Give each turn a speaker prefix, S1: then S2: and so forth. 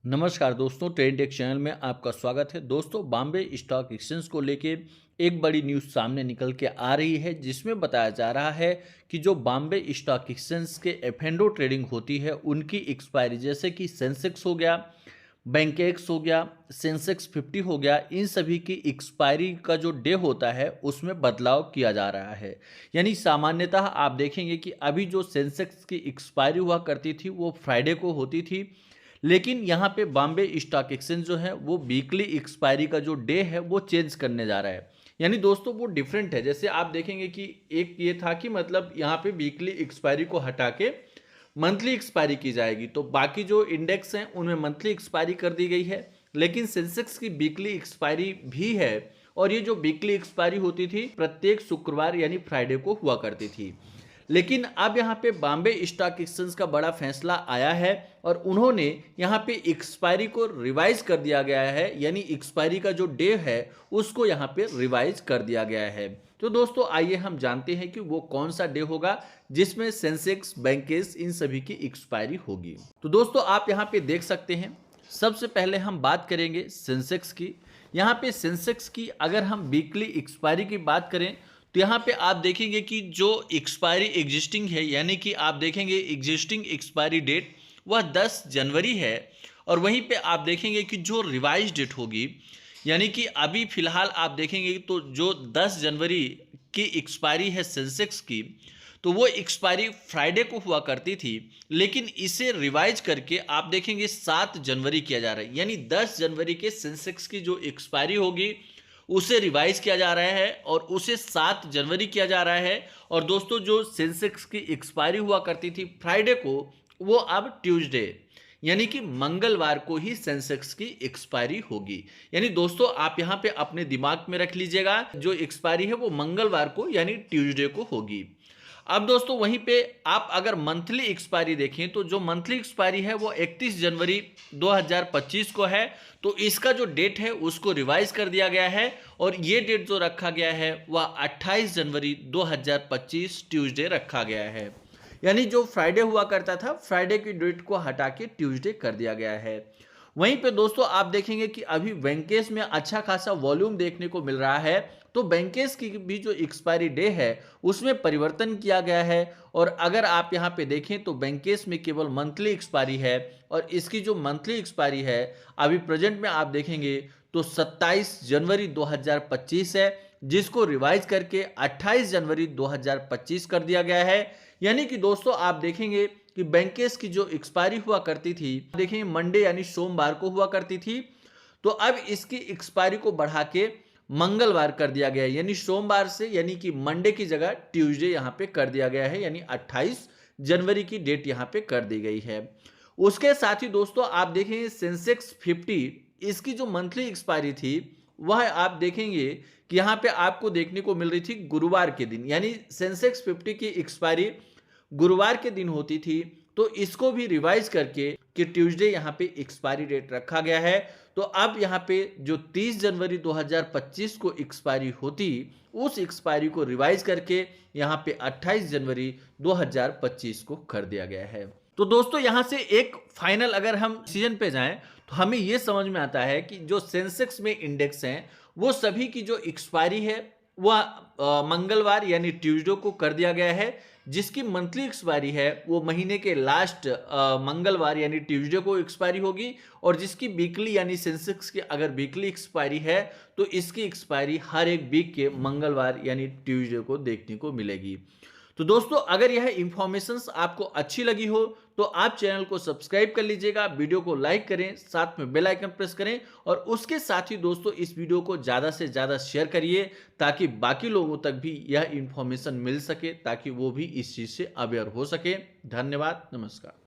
S1: नमस्कार दोस्तों, trade take channel में आपका स्वागत है। दोस्तों, बॉम्बे स्टॉक एक्सचेंज को लेके एक बड़ी न्यूज़ सामने निकल के आ रही है, जिसमें बताया जा रहा है कि जो बॉम्बे स्टॉक एक्सचेंज के एफ&ओ ट्रेडिंग होती है, उनकी एक्सपायरी जैसे कि सेंसेक्स हो गया, बैंकेक्स हो गया, सेंसेक्स 50 हो गया, इन सभी की एक्सपायरी का जो डे होता है उसमें बदलाव किया जा रहा है। यानी सामान्यतः आप देखेंगे कि अभी जो सेंसेक्स की एक्सपायरी हुआ करती थी वो फ्राइडे को होती थी, लेकिन यहाँ पे बॉम्बे स्टॉक एक्सचेंज जो है वो वीकली एक्सपायरी का जो डे है वो चेंज करने जा रहा है। यानी दोस्तों वो डिफरेंट है। जैसे आप देखेंगे कि एक ये था कि मतलब यहाँ पे वीकली एक्सपायरी को हटा के मंथली एक्सपायरी की जाएगी, तो बाकी जो इंडेक्स हैं उनमें मंथली एक्सपायरी कर दी गई है, लेकिन सेंसेक्स की वीकली एक्सपायरी भी है। और ये जो वीकली एक्सपायरी होती थी प्रत्येक शुक्रवार यानी फ्राइडे को हुआ करती थी। लेकिन अब यहाँ पे बॉम्बे स्टॉक एक्सचेंज का बड़ा फैसला आया है और उन्होंने यहाँ पे एक्सपायरी को रिवाइज कर दिया गया है, यानी एक्सपायरी का जो डे है उसको यहाँ पे रिवाइज कर दिया गया है। तो दोस्तों आइए हम जानते हैं कि वो कौन सा डे होगा जिसमें सेंसेक्स, बैंकेस इन सभी की एक्सपायरी होगी। तो दोस्तों आप यहाँ पे देख सकते हैं, सबसे पहले हम बात करेंगे सेंसेक्स की। यहाँ पे सेंसेक्स की अगर हम वीकली एक्सपायरी की बात करें तो यहाँ पे आप देखेंगे कि जो एक्सपायरी एग्जिस्टिंग है, यानी कि आप देखेंगे एग्जिस्टिंग एक्सपायरी डेट वह 10 जनवरी है। और वहीं पे आप देखेंगे कि जो रिवाइज डेट होगी, यानी कि अभी फिलहाल आप देखेंगे तो जो 10 जनवरी की एक्सपायरी है सेंसेक्स की, तो वो एक्सपायरी फ्राइडे को हुआ करती थी, लेकिन इसे रिवाइज करके आप देखेंगे 7 जनवरी किया जा रहा है। यानी 10 जनवरी के सेंसेक्स की जो एक्सपायरी होगी उसे रिवाइज किया जा रहा है और उसे 7 जनवरी किया जा रहा है। और दोस्तों जो सेंसेक्स की एक्सपायरी हुआ करती थी फ्राइडे को, वो अब ट्यूसडे यानी कि मंगलवार को ही सेंसेक्स की एक्सपायरी होगी। यानी दोस्तों आप यहां पे अपने दिमाग में रख लीजिएगा, जो एक्सपायरी है वो मंगलवार को यानी ट्यूसडे को होगी। अब दोस्तों वहीं पे आप अगर मंथली एक्सपायरी देखें तो जो मंथली एक्सपायरी है वो 31 जनवरी 2025 को है। तो इसका जो डेट है उसको रिवाइज कर दिया गया है और ये डेट जो रखा गया है वह 28 जनवरी 2025 ट्यूसडे रखा गया है। यानी जो फ्राइडे हुआ करता था, फ्राइडे की डेट को हटा के ट्यूसडे कर दिया गया है। वहीं पे दोस्तों आप देखेंगे कि अभी बैंकेस में अच्छा खासा वॉल्यूम देखने को मिल रहा है, तो बैंकेस की भी जो एक्सपायरी डे है उसमें परिवर्तन किया गया है। और अगर आप यहां पे देखें तो बैंकेस में केवल मंथली एक्सपायरी है और इसकी जो मंथली एक्सपायरी है अभी प्रेजेंट में आप देखेंगे तो 27 जनवरी 2025 है, जिसको रिवाइज करके 28 जनवरी 2025 कर दिया गया है। यानी कि दोस्तों आप देखेंगे कि बैंकेस की जो एक्सपायरी हुआ करती थी, देखेंगे मंडे यानी सोमवार को हुआ करती थी, तो अब इसकी एक्सपायरी को बढ़ा के मंगलवार कर दिया गया है। यानी सोमवार से, यानी कि मंडे की जगह ट्यूसडे यहां पे कर दिया गया है, यानी 28 जनवरी की डेट यहां पे कर दी गई है। उसके साथ ही दोस्तों आप देखेंगे सेंसेक्स 50, इसकी जो मंथली एक्सपायरी थी वह आप देखेंगे कि यहां पे आपको देखने को मिल रही थी गुरुवार के दिन, यानी सेंसेक्स 50 की एक्सपायरी गुरुवार के दिन होती थी, तो इसको भी रिवाइज करके कि ट्यूसडे यहाँ पे एक्सपायरी डेट रखा गया है। तो अब यहाँ पे जो 30 जनवरी 2025 को एक्सपायरी होती, उस एक्सपायरी को रिवाइज करके यहाँ पे 28 जनवरी 2025 को कर दिया गया है। तो दोस्तों यहाँ से एक फाइनल अगर हम डिसीजन पे जाएं तो हमें यह समझ में आता है कि जो सेंसेक्स में इंडेक्स हैं वो सभी की जो एक्सपायरी है वह मंगलवार यानी ट्यूसडे को कर दिया गया है, जिसकी मंथली एक्सपायरी है वो महीने के लास्ट मंगलवार यानी ट्यूसडे को एक्सपायरी होगी। और जिसकी वीकली यानी सेंसेक्स की अगर वीकली एक्सपायरी है तो इसकी एक्सपायरी हर एक वीक के मंगलवार यानी ट्यूसडे को देखने को मिलेगी। तो दोस्तों अगर यह इंफॉर्मेशंस आपको अच्छी लगी हो तो आप चैनल को सब्सक्राइब कर लीजिएगा, वीडियो को लाइक करें, साथ में बेल आइकन प्रेस करें और उसके साथ ही दोस्तों इस वीडियो को ज़्यादा से ज़्यादा शेयर करिए ताकि बाकी लोगों तक भी यह इंफॉर्मेशन मिल सके, ताकि वो भी इस चीज़ से अवेयर हो सके। धन्यवाद, नमस्कार।